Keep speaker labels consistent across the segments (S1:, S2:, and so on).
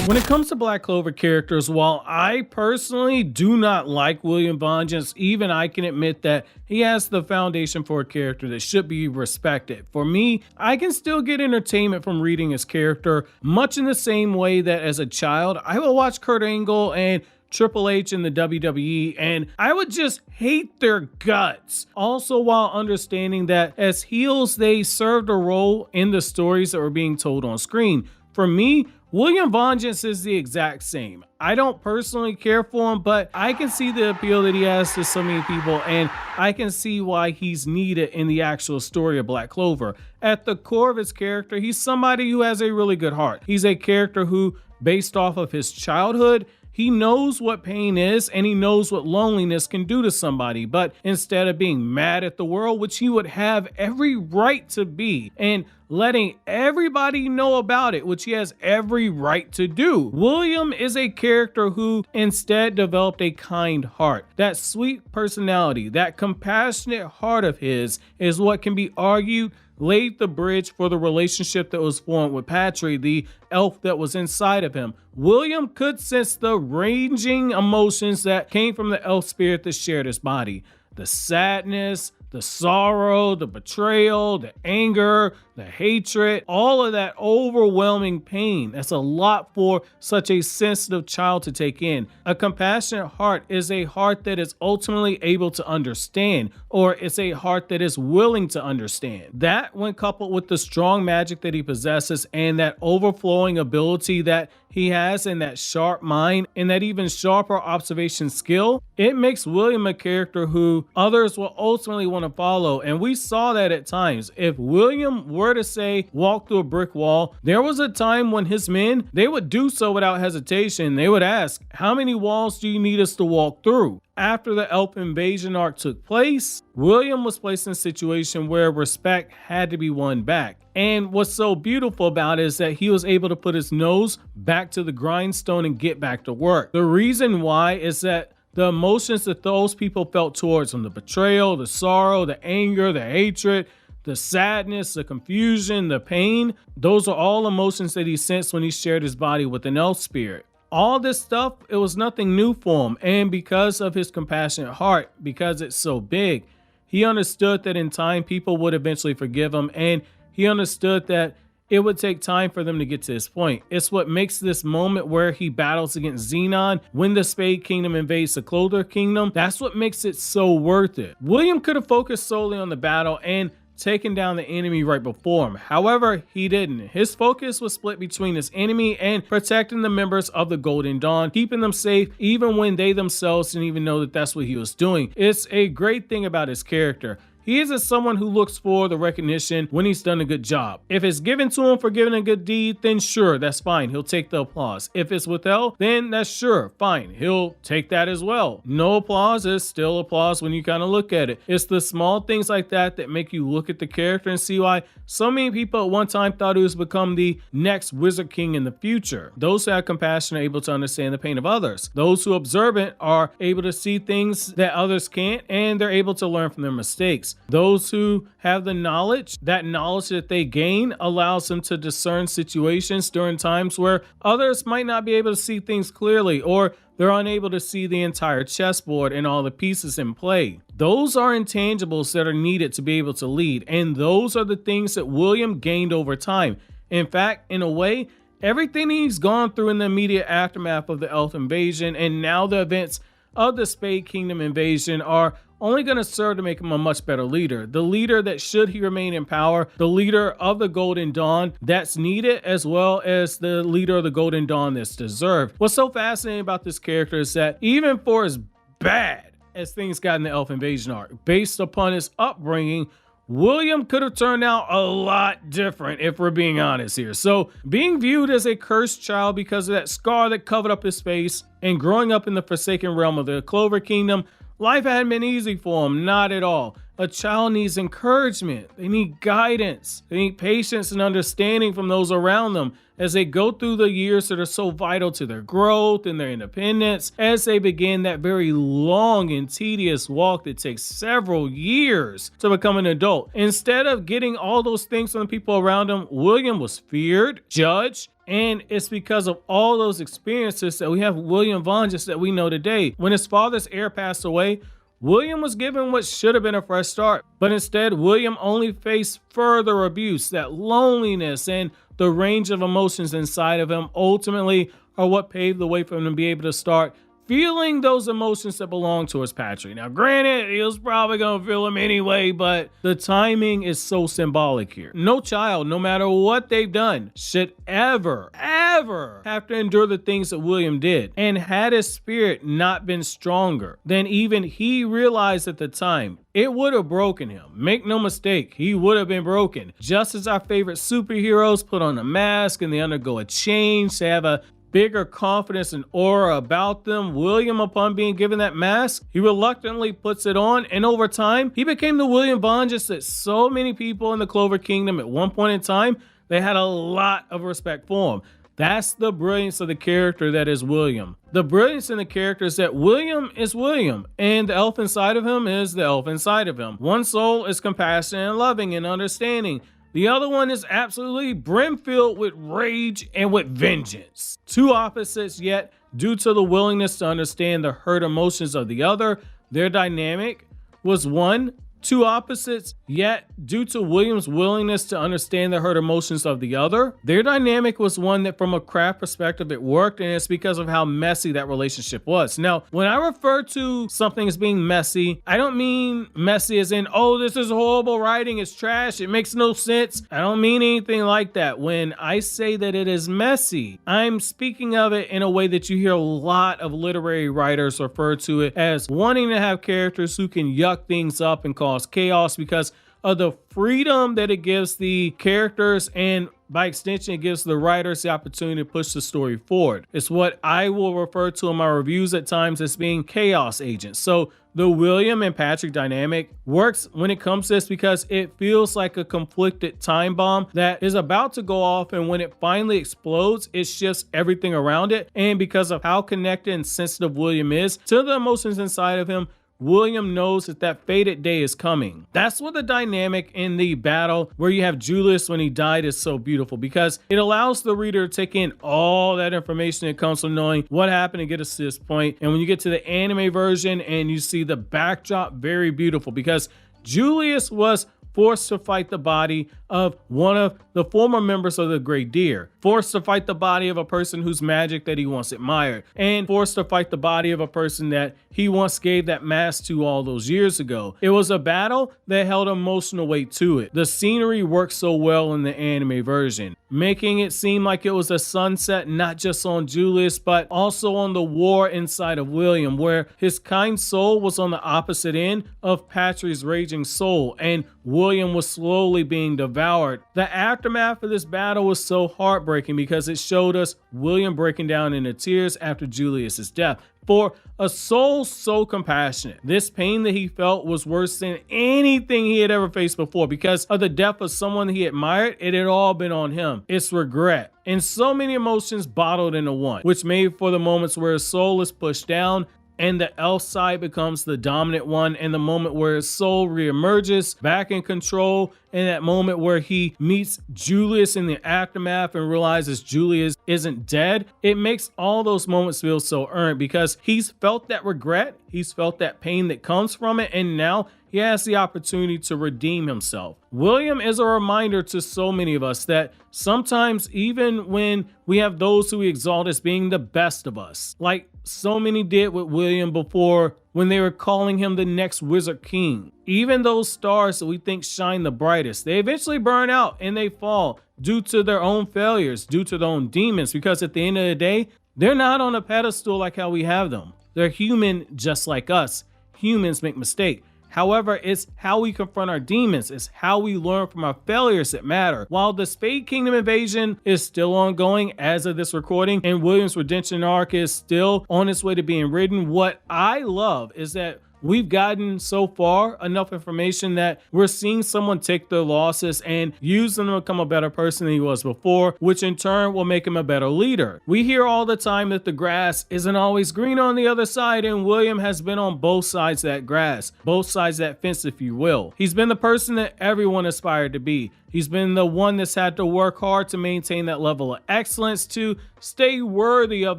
S1: When it comes to Black Clover characters, while I personally do not like William Vangeance, even I can admit that he has the foundation for a character that should be respected. For me, I can still get entertainment from reading his character, much in the same way that as a child, I would watch Kurt Angle and Triple H in the WWE, and I would just hate their guts. Also, while understanding that as heels, they served a role in the stories that were being told on screen. For me, William Vangeance is the exact same. I don't personally care for him, but I can see the appeal that he has to so many people, and I can see why he's needed in the actual story of Black Clover. At the core of his character, he's somebody who has a really good heart. He's a character who, based off of his childhood, he knows what pain is and he knows what loneliness can do to somebody, but instead of being mad at the world, which he would have every right to be, and letting everybody know about it, which he has every right to do, William is a character who instead developed a kind heart. That sweet personality, that compassionate heart of his is what can be argued laid the bridge for the relationship that was formed with Patry, the elf that was inside of him. William could sense the ranging emotions that came from the elf spirit that shared his body. The sadness, the sorrow, the betrayal, the anger, the hatred, all of that overwhelming pain. That's a lot for such a sensitive child to take in. A compassionate heart is a heart that is ultimately able to understand, or it's a heart that is willing to understand. That, when coupled with the strong magic that he possesses and that overflowing ability that he has and that sharp mind and that even sharper observation skill, it makes William a character who others will ultimately want to follow. And we saw that at times. If William were to say walk through a brick wall, there was a time when his men, they would do so without hesitation. They would ask, how many walls do you need us to walk through? After the elf invasion arc took place, William was placed in a situation where respect had to be won back. And what's so beautiful about it is that he was able to put his nose back to the grindstone and get back to work. The reason why is that the emotions that those people felt towards him, the betrayal, the sorrow, the anger, the hatred, the sadness, the confusion, the pain, those are all emotions that he sensed when he shared his body with an elf spirit. All this stuff, it was nothing new for him. And because of his compassionate heart, because it's so big, he understood that in time people would eventually forgive him. And he understood that it would take time for them to get to this point. It's what makes this moment where he battles against Xenon when the Spade Kingdom invades the Clover Kingdom. That's what makes it so worth it. William could have focused solely on the battle and taken down the enemy right before him. However, he didn't. His focus was split between his enemy and protecting the members of the Golden Dawn, keeping them safe even when they themselves didn't even know that that's what he was doing. It's a great thing about his character. He isn't someone who looks for the recognition when he's done a good job. If it's given to him for giving a good deed, then sure, that's fine. He'll take the applause. If it's withheld, then that's sure, fine. He'll take that as well. No applause is still applause when you kind of look at it. It's the small things like that that make you look at the character and see why so many people at one time thought he was become the next Wizard King in the future. Those who have compassion are able to understand the pain of others. Those who are observant are able to see things that others can't, and they're able to learn from their mistakes. Those who have the knowledge, that knowledge that they gain allows them to discern situations during times where others might not be able to see things clearly, or they're unable to see the entire chessboard and all the pieces in play. Those are intangibles that are needed to be able to lead, and those are the things that William gained over time. In fact, in a way, everything he's gone through in the immediate aftermath of the elf invasion and now the events of the Spade Kingdom invasion are only going to serve to make him a much better leader. The leader that, should he remain in power, the leader of the Golden Dawn that's needed, as well as the leader of the Golden Dawn that's deserved. What's so fascinating about this character is that even for as bad as things got in the elf invasion arc, based upon his upbringing, William could have turned out a lot different if we're being honest here. So being viewed as a cursed child because of that scar that covered up his face and growing up in the Forsaken realm of the Clover Kingdom, life hadn't been easy for him, not at all. A child needs encouragement. They need guidance. They need patience and understanding from those around them as they go through the years that are so vital to their growth and their independence, as they begin that very long and tedious walk that takes several years to become an adult. Instead of getting all those things from the people around him, William was feared, judged, and it's because of all those experiences that we have William Vangeance that we know today. When his father's heir passed away, William was given what should have been a fresh start, but instead William only faced further abuse. That loneliness and the range of emotions inside of him ultimately are what paved the way for him to be able to start feeling those emotions that belong to his Patry. Now, granted, he was probably going to feel them anyway, but the timing is so symbolic here. No child, no matter what they've done, should ever have to endure the things that William did. And had his spirit not been stronger than even he realized at the time, it would have broken him. Make no mistake, he would have been broken. Just as our favorite superheroes put on a mask and they undergo a change to have a bigger confidence and aura about them, William, upon being given that mask, he reluctantly puts it on, and over time, he became the William Vangeance that so many people in the Clover Kingdom at one point in time, they had a lot of respect for him. That's the brilliance of the character that is William. The brilliance in the character is that William is William, and the elf inside of him is the elf inside of him. One soul is compassionate and loving and understanding. The other one is absolutely brim-filled with rage and with vengeance. Two opposites, yet due to the willingness to understand the hurt emotions of the other, their dynamic was one. Two opposites, yet due to William's willingness to understand the hurt emotions of the other, their dynamic was one that from a craft perspective it worked, and it's because of how messy that relationship was. Now, when I refer to something as being messy, I don't mean messy as in, oh, this is horrible writing, it's trash, it makes no sense. I don't mean anything like that. When I say that it is messy, I'm speaking of it in a way that you hear a lot of literary writers refer to it as wanting to have characters who can yuck things up and cause chaos because of the freedom that it gives the characters, and by extension it gives the writers the opportunity to push the story forward. It's what I will refer to in my reviews at times as being chaos agents. So the William and Patry dynamic works when it comes to this because it feels like a conflicted time bomb that is about to go off, and when it finally explodes, it shifts everything around it. And because of how connected and sensitive William is to the emotions inside of him, William knows that that fated day is coming. That's what the dynamic in the battle where you have Julius when he died is so beautiful, because it allows the reader to take in all that information that comes from knowing what happened and get us to this point. And when you get to the anime version and you see the backdrop, very beautiful, because Julius was forced to fight the body of one of the former members of the Great Deer, forced to fight the body of a person whose magic that he once admired, and forced to fight the body of a person that he once gave that mask to all those years ago. It was a battle that held emotional weight to it. The scenery worked so well in the anime version, making it seem like it was a sunset not just on Julius, but also on the war inside of William, where his kind soul was on the opposite end of Patry's raging soul, and William was slowly being devoured. The aftermath of this battle was so heartbreaking because it showed us William breaking down into tears after Julius's death. For a soul so compassionate, this pain that he felt was worse than anything he had ever faced before. Because of the death of someone he admired, it had all been on him. It's regret and so many emotions bottled into one, which made for the moments where his soul is pushed down and the elf side becomes the dominant one, and the moment where his soul reemerges back in control, and that moment where he meets Julius in the aftermath and realizes Julius isn't dead, it makes all those moments feel so earned because he's felt that regret, he's felt that pain that comes from it, and now he has the opportunity to redeem himself. William is a reminder to so many of us that sometimes even when we have those who we exalt as being the best of us, like so many did with William before when they were calling him the next Wizard King, even those stars that we think shine the brightest, they eventually burn out and they fall due to their own failures, due to their own demons, because at the end of the day, they're not on a pedestal like how we have them. They're human just like us. Humans make mistakes. However, it's how we confront our demons. It's how we learn from our failures that matter. While the Spade Kingdom invasion is still ongoing as of this recording, and William's redemption arc is still on its way to being written, what I love is that we've gotten so far enough information that we're seeing someone take their losses and use them to become a better person than he was before, which in turn will make him a better leader. We hear all the time that the grass isn't always green on the other side, and William has been on both sides of that grass, both sides of that fence, if you will. He's been the person that everyone aspired to be. He's been the one that's had to work hard to maintain that level of excellence to stay worthy of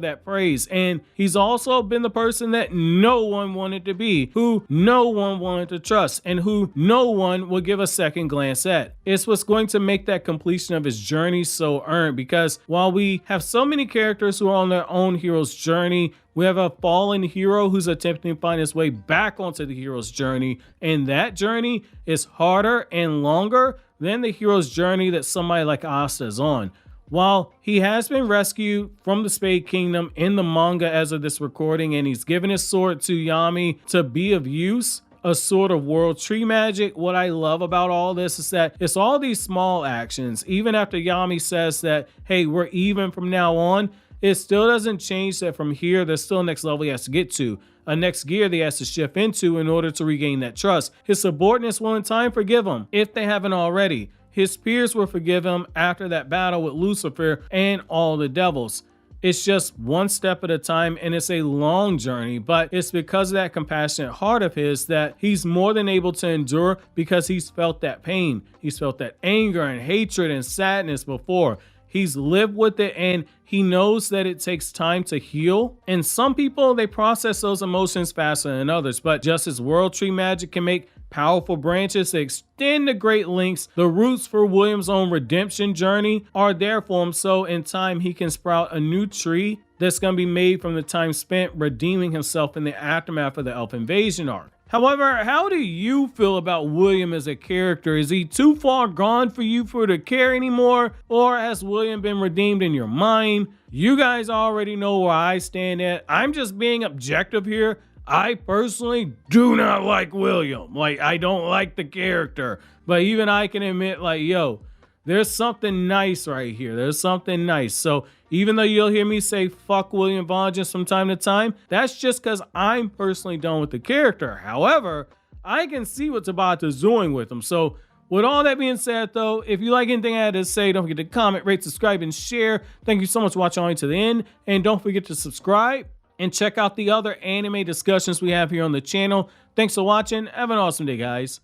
S1: that praise. And he's also been the person that no one wanted to be, who no one wanted to trust, and who no one would give a second glance at. It's what's going to make that completion of his journey so earned, because while we have so many characters who are on their own hero's journey, we have a fallen hero who's attempting to find his way back onto the hero's journey, and that journey is harder and longer than the hero's journey that somebody like Asta is on. While he has been rescued from the Spade Kingdom in the manga as of this recording, and he's given his sword to Yami to be of use, a sword of world tree magic, what I love about all this is that it's all these small actions. Even after Yami says that, hey, we're even from now on, it still doesn't change that from here, there's still a next level he has to get to, a next gear that he has to shift into in order to regain that trust. His subordinates will in time forgive him, if they haven't already. His peers will forgive him after that battle with Lucifer and all the devils. It's just one step at a time, and it's a long journey, but it's because of that compassionate heart of his that he's more than able to endure, because he's felt that pain. He's felt that anger and hatred and sadness before. He's lived with it, and he knows that it takes time to heal. And some people, they process those emotions faster than others, but just as world tree magic can make powerful branches that extend to great lengths, the roots for William's own redemption journey are there for him, so in time he can sprout a new tree that's going to be made from the time spent redeeming himself in the aftermath of the Elf Invasion arc. However, how do you feel about William as a character? Is he too far gone for you to care anymore? Or has William been redeemed in your mind? You guys already know where I stand at. I'm just being objective here. I personally do not like William. Like, I don't like the character. But even I can admit, like, yo, there's something nice right here. There's something nice. So even though you'll hear me say fuck William Vangeance from time to time, that's just because I'm personally done with the character. However, I can see what Tabata's doing with him. So with all that being said, though, if you like anything I had to say, don't forget to comment, rate, subscribe, and share. Thank you so much for watching all the way to the end. And don't forget to subscribe and check out the other anime discussions we have here on the channel. Thanks for watching. Have an awesome day, guys.